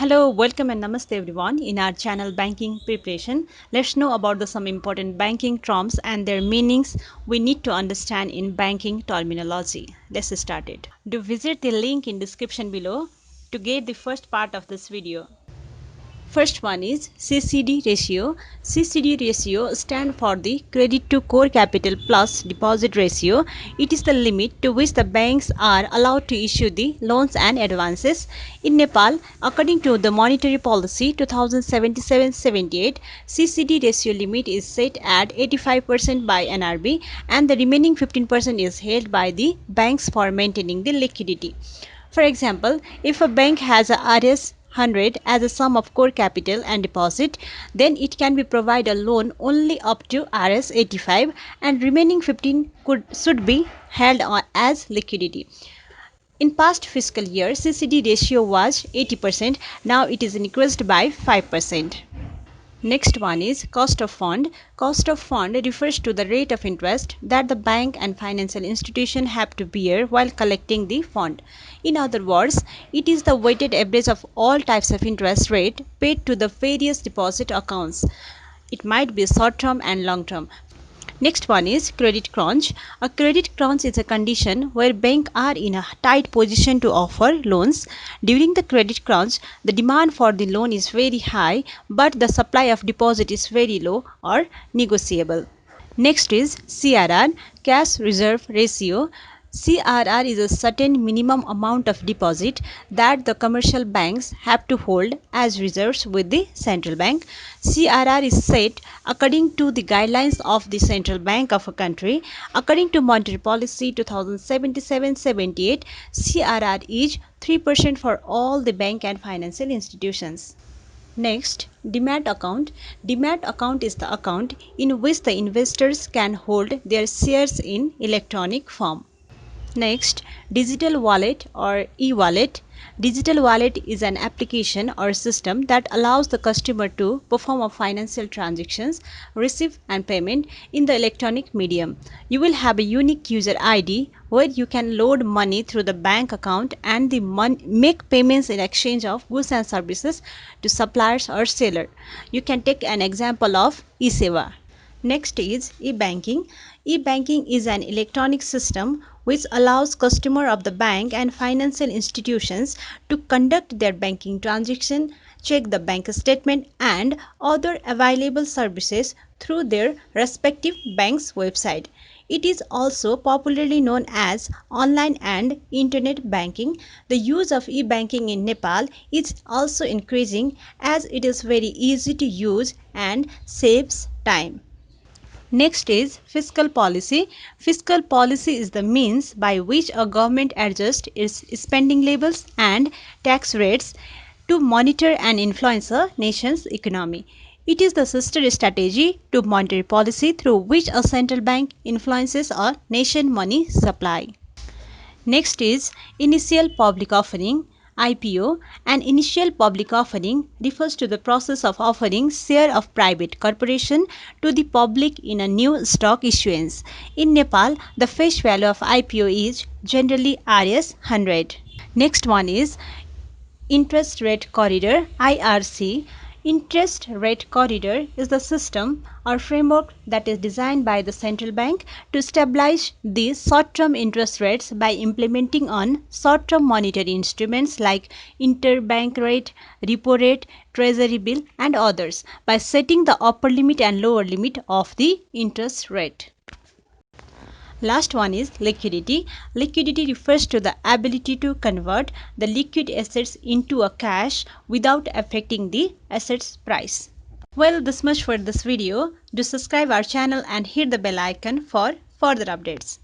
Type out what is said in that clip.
Hello, welcome and namaste everyone in our channel Banking Preparation. Let's know about some important banking terms and their meanings we need to understand in banking terminology. Let's start it. Do visit the link in description below to get the first part of this video. First one is CCD ratio. CCD ratio stands for the credit to core capital plus deposit ratio. It is the limit to which the banks are allowed to issue the loans and advances. In Nepal, according to the Monetary Policy 2077-78, CCD ratio limit is set at 85% by NRB and the remaining 15% is held by the banks for maintaining the liquidity. For example, if a bank has a RS 100 as a sum of core capital and deposit, then it can be provide a loan only up to Rs 85 and remaining 15 should be held as liquidity. In past fiscal year, CCD ratio was 80%, now it is increased by 5%. Next one is cost of fund. Cost of fund refers to the rate of interest that the bank and financial institution have to bear while collecting the fund. In other words, it is the weighted average of all types of interest rate paid to the various deposit accounts. It might be short term and long term. Next one is credit crunch. A credit crunch is a condition where banks are in a tight position to offer loans. During the credit crunch, the demand for the loan is very high, but the supply of deposit is very low or negotiable. Next is CRR, cash reserve ratio. CRR is a certain minimum amount of deposit that the commercial banks have to hold as reserves with the central bank. CRR is set according to the guidelines of the central bank of a country. According to Monetary Policy 2077-78, CRR is 3% for all the bank and financial institutions. Next, Demat account. Demat account is the account in which the investors can hold their shares in electronic form. Next, digital wallet or e-wallet. Digital wallet is an application or system that allows the customer to perform a financial transactions, receive and payment in the electronic medium. You will have a unique user ID where you can load money through the bank account and make payments in exchange of goods and services to suppliers or seller. You can take an example of eSeva. Next is e-banking. E-banking is an electronic system which allows customers of the bank and financial institutions to conduct their banking transaction, check the bank statement and other available services through their respective bank's website. It is also popularly known as online and internet banking. The use of e-banking in Nepal is also increasing as it is very easy to use and saves time. Next is fiscal policy. Fiscal policy is the means by which a government adjusts its spending levels and tax rates to monitor and influence a nation's economy. It is the sister strategy to monetary policy through which a central bank influences a nation's money supply. Next is initial public offering. IPO. An initial public offering refers to the process of offering share of private corporation to the public in a new stock issuance. In Nepal, the face value of IPO is generally Rs 100. Next one is interest rate corridor IRC. Interest rate corridor is the system or framework that is designed by the central bank to stabilize the short-term interest rates by implementing on short-term monetary instruments like interbank rate, repo rate, treasury bill and others by setting the upper limit and lower limit of the interest rate. Last one is liquidity. Liquidity refers to the ability to convert the liquid assets into a cash without affecting the assets price. Well, this much for this video. Do subscribe our channel and hit the bell icon for further updates.